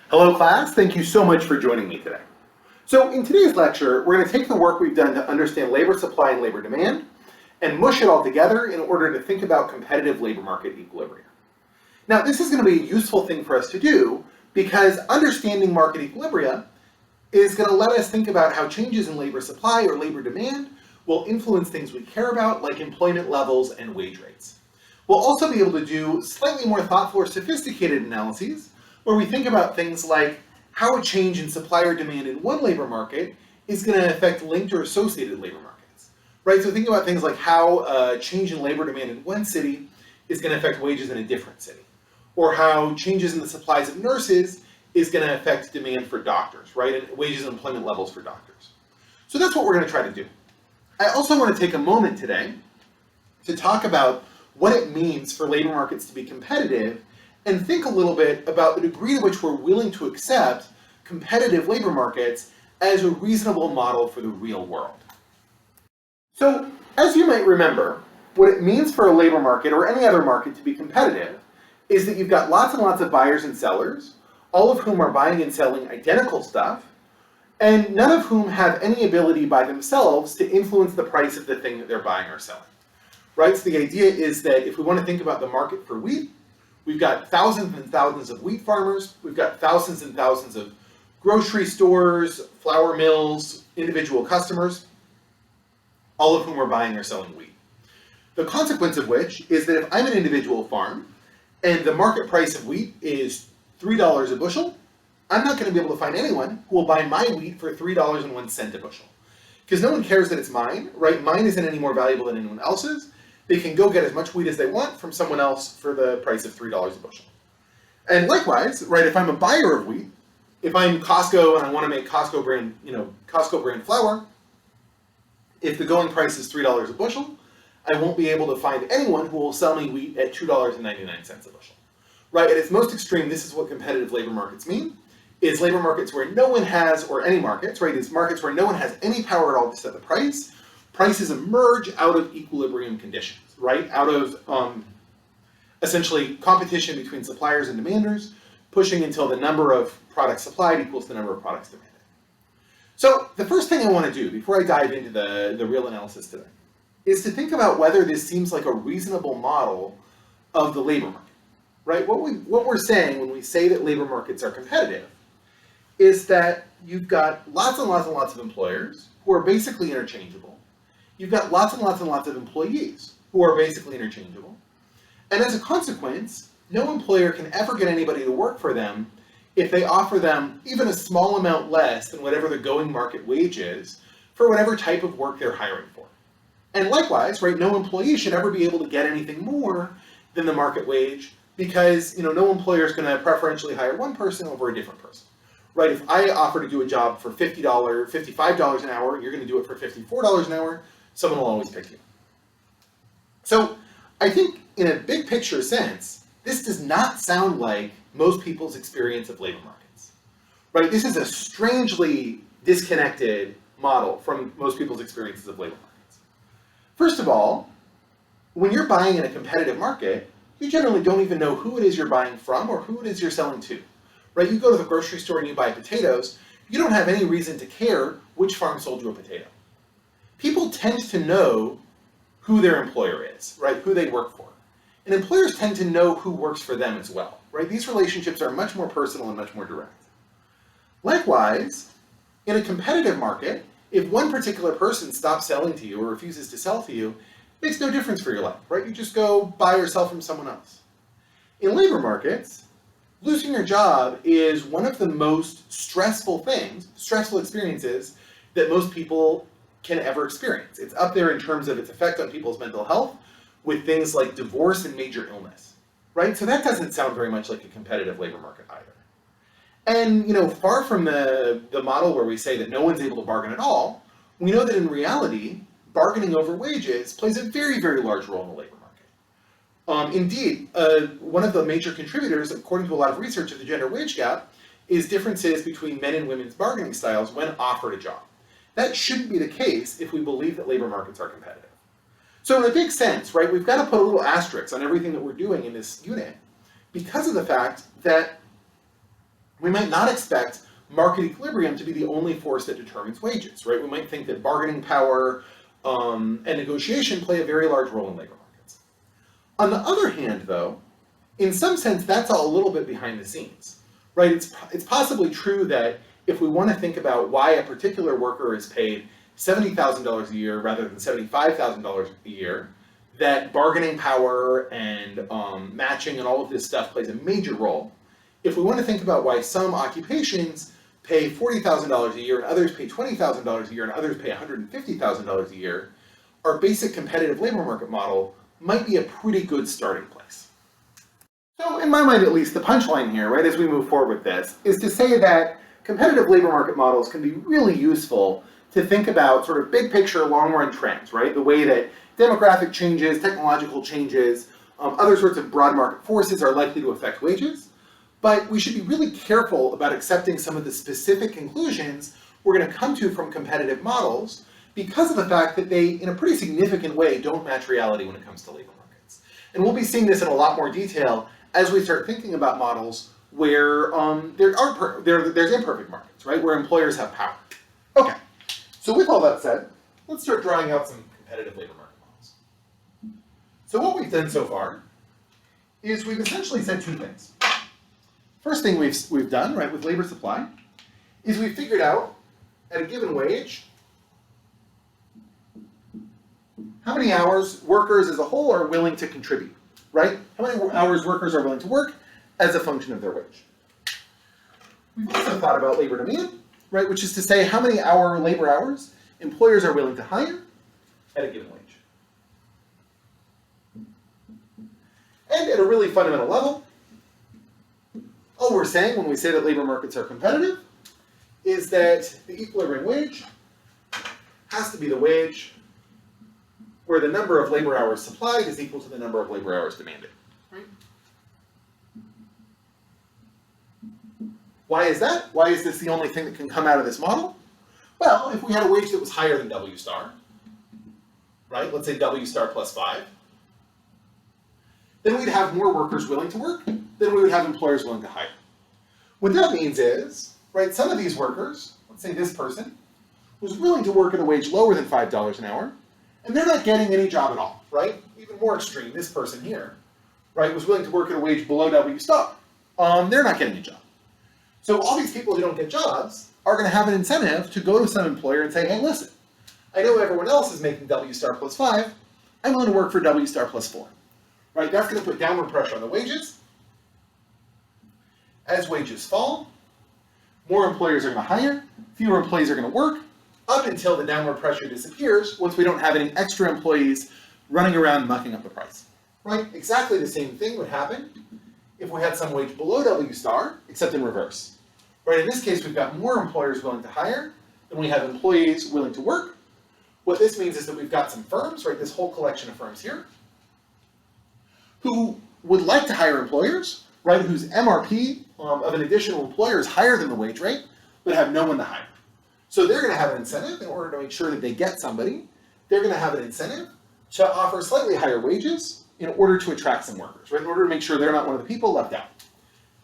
Hello class, thank you so much for joining me today. So in today's lecture, we're going to take the work we've done to understand labor supply and labor demand and mush it all together in order to think about competitive labor market equilibrium. Now this is going to be a useful thing for us to do because understanding market equilibria is going to let us think about how changes in labor supply or labor demand will influence things we care about like employment levels and wage rates. We'll also be able to do slightly more thoughtful or sophisticated analyses where we think about things like how a change in supply or demand in one labor market is going to affect linked or associated labor markets, right? So think about things like how a change in labor demand in one city is going to affect wages in a different city, or how changes in the supplies of nurses is going to affect demand for doctors, right? And wages and employment levels for doctors. So that's what we're going to try to do. I also want to take a moment today to talk about what it means for labor markets to be competitive and think a little bit about the degree to which we're willing to accept competitive labor markets as a reasonable model for the real world. So, as you might remember, what it means for a labor market or any other market to be competitive is that you've got lots and lots of buyers and sellers, all of whom are buying and selling identical stuff, and none of whom have any ability by themselves to influence the price of the thing that they're buying or selling. Right? So the idea is that if we want to think about the market for wheat, we've got thousands and thousands of wheat farmers, we've got thousands and thousands of grocery stores, flour mills, individual customers, all of whom are buying or selling wheat. The consequence of which is that if I'm an individual farm and the market price of wheat is $3 a bushel, I'm not going to be able to find anyone who will buy my wheat for $3.01 a bushel. Because no one cares that it's mine, right? Mine isn't any more valuable than anyone else's. They can go get as much wheat as they want from someone else for the price of $3 a bushel. And likewise, right, if I'm a buyer of wheat, if I'm Costco and I want to make Costco brand flour, if the going price is $3 a bushel, I won't be able to find anyone who will sell me wheat at $2.99 a bushel. Right, at its most extreme, this is what competitive labor markets mean, is labor markets where no one has, or any markets, right, it's markets where no one has any power at all to set the price. Prices emerge out of equilibrium conditions, right? Out of essentially competition between suppliers and demanders, pushing until the number of products supplied equals the number of products demanded. So the first thing I want to do before I dive into the real analysis today is to think about whether this seems like a reasonable model of the labor market, right? What we're saying when we say that labor markets are competitive is that you've got lots and lots and lots of employers who are basically interchangeable. You've got lots and lots and lots of employees who are basically interchangeable. And as a consequence, no employer can ever get anybody to work for them if they offer them even a small amount less than whatever the going market wage is for whatever type of work they're hiring for. And likewise, right, no employee should ever be able to get anything more than the market wage because, no employer is going to preferentially hire one person over a different person. Right, if I offer to do a job for $50, $55 an hour, and you're going to do it for $54 an hour, someone will always pick you. So I think in a big picture sense, this does not sound like most people's experience of labor markets. Right? This is a strangely disconnected model from most people's experiences of labor markets. First of all, when you're buying in a competitive market, you generally don't even know who it is you're buying from or who it is you're selling to. Right? You go to the grocery store and you buy potatoes, you don't have any reason to care which farm sold you a potato. People tend to know who their employer is, right? Who they work for. And employers tend to know who works for them as well, right? These relationships are much more personal and much more direct. Likewise, in a competitive market, if one particular person stops selling to you or refuses to sell to you, it makes no difference for your life, right? You just go buy or sell from someone else. In labor markets, losing your job is one of the most stressful experiences that most people can ever experience. It's up there in terms of its effect on people's mental health with things like divorce and major illness, right? So that doesn't sound very much like a competitive labor market either. And, far from the model where we say that no one's able to bargain at all, we know that in reality, bargaining over wages plays a very, very large role in the labor market. Indeed, one of the major contributors, according to a lot of research of the gender wage gap, is differences between men and women's bargaining styles when offered a job. That shouldn't be the case if we believe that labor markets are competitive. So in a big sense, right, we've got to put a little asterisk on everything that we're doing in this unit because of the fact that We might not expect market equilibrium to be the only force that determines wages, right? We might think that bargaining power and negotiation play a very large role in labor markets. On the other hand, though, in some sense, that's all a little bit behind the scenes, right? It's possibly true that if we want to think about why a particular worker is paid $70,000 a year rather than $75,000 a year, that bargaining power and matching and all of this stuff plays a major role. If we want to think about why some occupations pay $40,000 a year and others pay $20,000 a year and others pay $150,000 a year, our basic competitive labor market model might be a pretty good starting place. So in my mind at least, the punchline here, right, as we move forward with this, is to say that competitive labor market models can be really useful to think about sort of big picture, long run trends, right? The way that demographic changes, technological changes, other sorts of broad market forces are likely to affect wages. But we should be really careful about accepting some of the specific conclusions we're going to come to from competitive models because of the fact that they, in a pretty significant way, don't match reality when it comes to labor markets. And we'll be seeing this in a lot more detail as we start thinking about models where there's imperfect markets, right? Where employers have power. Okay, so with all that said, let's start drawing out some competitive labor market models. So what we've done so far is we've essentially said two things. First thing we've done, right, with labor supply, is we've figured out, at a given wage, how many hours workers as a whole are willing to contribute, right? How many hours workers are willing to work as a function of their wage. We've also thought about labor demand, right, which is to say how many labor hours employers are willing to hire at a given wage. And at a really fundamental level, all we're saying when we say that labor markets are competitive is that the equilibrium wage has to be the wage where the number of labor hours supplied is equal to the number of labor hours demanded. Right? Why is that? Why is this the only thing that can come out of this model? Well, if we had a wage that was higher than W star, right, let's say W star plus 5, then we'd have more workers willing to work than we would have employers willing to hire. What that means is, right, some of these workers, let's say this person, was willing to work at a wage lower than $5 an hour, and they're not getting any job at all, right? Even more extreme, this person here, right, was willing to work at a wage below W star. They're not getting a job. So all these people who don't get jobs are going to have an incentive to go to some employer and say, hey, listen, I know everyone else is making W star plus 5, I'm willing to work for W star plus 4. Right, that's going to put downward pressure on the wages. As wages fall, more employers are going to hire, fewer employees are going to work, up until the downward pressure disappears once we don't have any extra employees running around mucking up the price. Right, exactly the same thing would happen if we had some wage below W star, except in reverse. Right, in this case, we've got more employers willing to hire than we have employees willing to work. What this means is that we've got some firms, right, this whole collection of firms here, who would like to hire employers, right, whose MRP of an additional employer is higher than the wage rate, but have no one to hire. So they're going to have an incentive in order to make sure that they get somebody. They're going to have an incentive to offer slightly higher wages in order to attract some workers, right, in order to make sure they're not one of the people left out.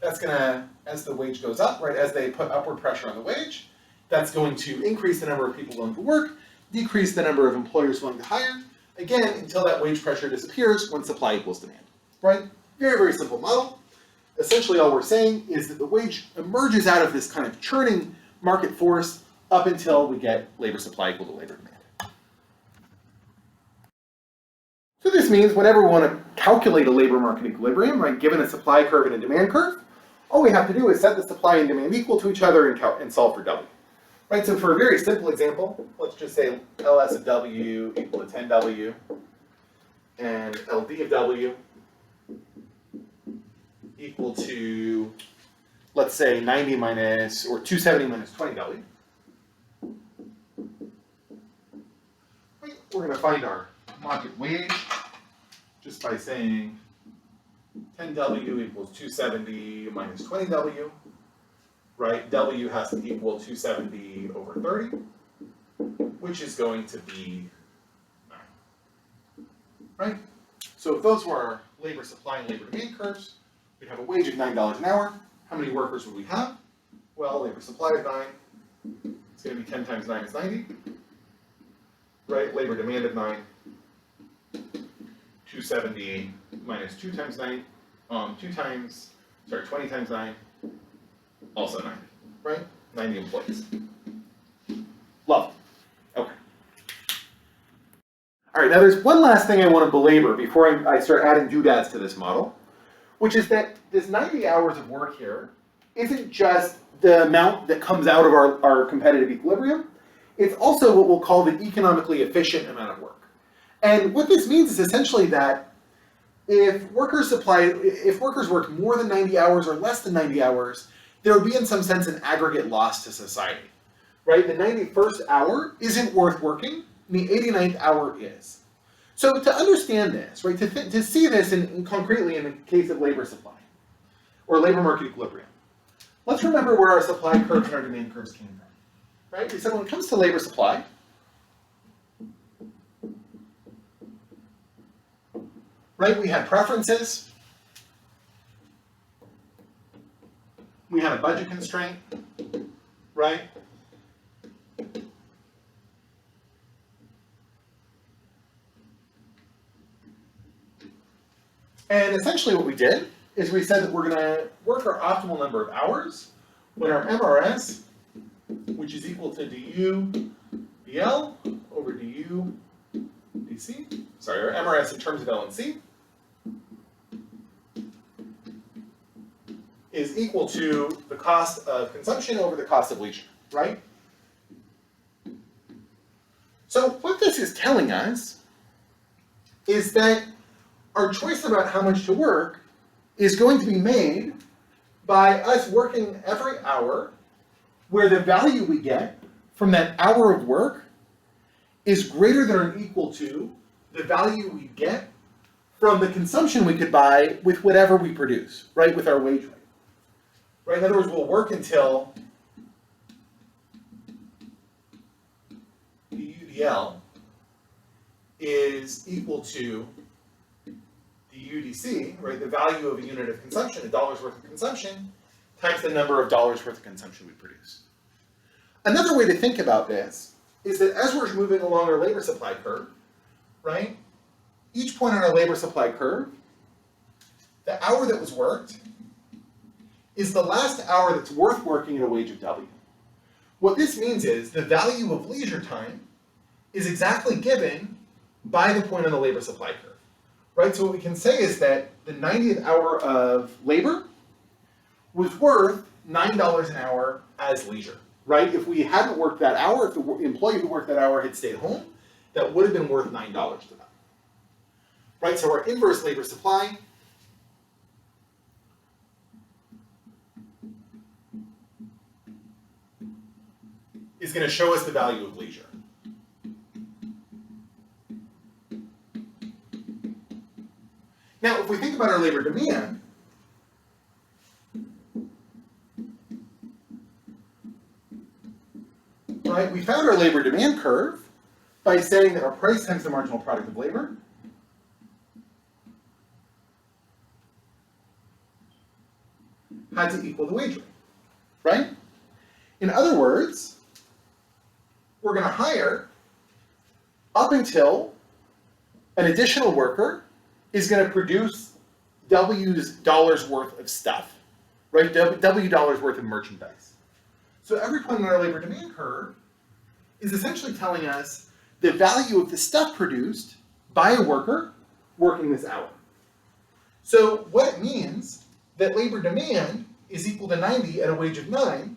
That's going to, as the wage goes up, right, as they put upward pressure on the wage, that's going to increase the number of people willing to work, decrease the number of employers willing to hire, again, until that wage pressure disappears when supply equals demand, right? Very, very simple model. Essentially, all we're saying is that the wage emerges out of this kind of churning market force up until we get labor supply equal to labor demand. So this means whenever we want to calculate a labor market equilibrium, right, given a supply curve and a demand curve, all we have to do is set the supply and demand equal to each other and solve for W. Right, so for a very simple example, let's just say LS of W equal to 10W, and LD of W equal to, let's say, 90 minus, or 270 minus 20W. Right, we're going to find our market wage just by saying 10W equals 270 minus 20W. Right, W has to equal 270 over 30, which is going to be 9. Right? So if those were our labor supply and labor demand curves, we'd have a wage of $9 an hour. How many workers would we have? Well, labor supply of 9, it's going to be 10 times 9 is 90, right? Labor demand of 9, 270 minus 2 times 9, 20 times 9, also 90, right? 90 employees. Lovely. Okay. All right, now there's one last thing I want to belabor before I start adding doodads to this model, which is that this 90 hours of work here isn't just the amount that comes out of our competitive equilibrium, it's also what we'll call the economically efficient amount of work. And what this means is essentially that if workers worked more than 90 hours or less than 90 hours, there would be in some sense an aggregate loss to society, right? The 91st hour isn't worth working, and the 89th hour is. So to understand this, right, to see this concretely in the case of labor supply, or labor market equilibrium, let's remember where our supply curves and our demand curves came from, right? We said when it comes to labor supply, right, we had preferences, we had a budget constraint, right? And essentially what we did is we said that we're going to work our optimal number of hours when our MRS, which is equal to du dl over du dc, sorry, our MRS in terms of L and C, is equal to the cost of consumption over the cost of leisure, right? So what this is telling us is that our choice about how much to work is going to be made by us working every hour where the value we get from that hour of work is greater than or equal to the value we get from the consumption we could buy with whatever we produce, right, with our wage rate. Right? In other words, we'll work until the UDL is equal to the UDC, right, the value of a unit of consumption, a dollar's worth of consumption, times the number of dollars worth of consumption we produce. Another way to think about this is that as we're moving along our labor supply curve, right, each point on our labor supply curve, the hour that was worked is the last hour that's worth working at a wage of W. What this means is the value of leisure time is exactly given by the point on the labor supply curve, right? So what we can say is that the 90th hour of labor was worth $9 an hour as leisure, right? If we hadn't worked that hour, if the employee who worked that hour had stayed home, that would have been worth $9 to them, right? So our inverse labor supply is going to show us the value of leisure. Now, if we think about our labor demand, right, we found our labor demand curve by saying that our price times the marginal product of labor had to equal the wage rate, right? In other words, we're going to hire up until an additional worker is going to produce W's dollars worth of stuff, right? W dollars worth of merchandise. So every point on our labor demand curve is essentially telling us the value of the stuff produced by a worker working this hour. So what it means that labor demand is equal to 90 at a wage of 9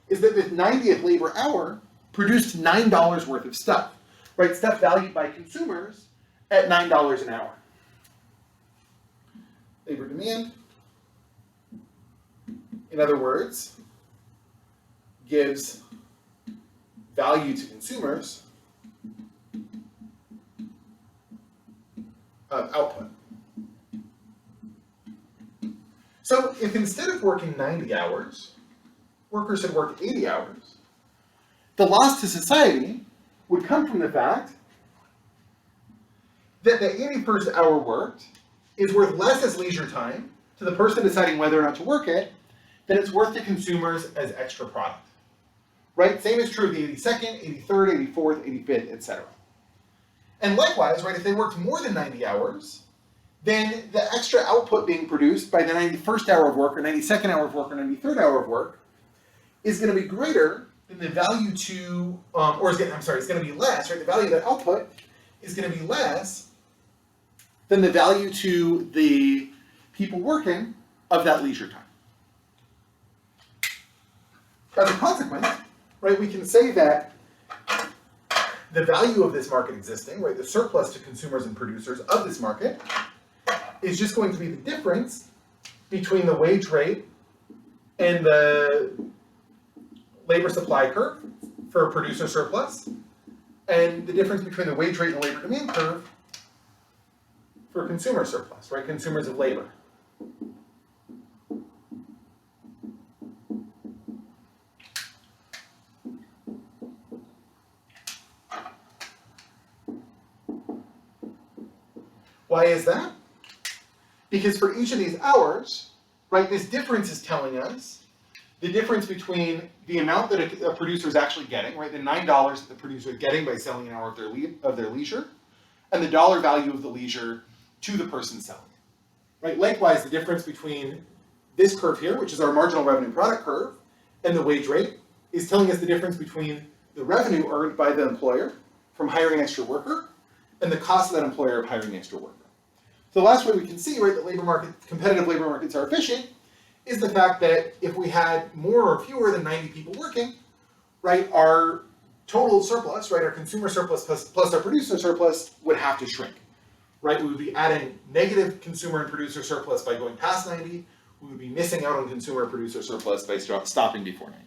is that this 90th labor hour produced $9 worth of stuff, right? Stuff valued by consumers at $9 an hour. Labor demand, in other words, gives value to consumers of output. So if instead of working 90 hours, workers had worked 80 hours, the loss to society would come from the fact that the 81st hour worked is worth less as leisure time to the person deciding whether or not to work it then it's worth to consumers as extra product. Right? Same is true of the 82nd, 83rd, 84th, 85th, etc. And likewise, right, if they worked more than 90 hours, then the extra output being produced by the 91st hour of work, or 92nd hour of work, or 93rd hour of work is going to be greater than the value to, it's going to be less, right? The value of that output is going to be less than the value to the people working of that leisure time. As a consequence, right, we can say that the value of this market existing, right, the surplus to consumers and producers of this market, is just going to be the difference between the wage rate and the labor supply curve for producer surplus, and the difference between the wage rate and the labor demand curve for consumer surplus, right, consumers of labor. Why is that? Because for each of these hours, right, this difference is telling us the difference between the amount that a producer is actually getting, right, the $9 that the producer is getting by selling an hour of their leisure, and the dollar value of the leisure to the person selling. Right? Likewise, the difference between this curve here, which is our marginal revenue product curve, and the wage rate is telling us the difference between the revenue earned by the employer from hiring an extra worker and the cost of that employer of hiring an extra worker. So the last way we can see, right, that competitive labor markets are efficient is the fact that if we had more or fewer than 90 people working, right, our total surplus, right, our consumer surplus plus our producer surplus would have to shrink, right? We would be adding negative consumer and producer surplus by going past 90. We would be missing out on consumer and producer surplus by stopping before 90.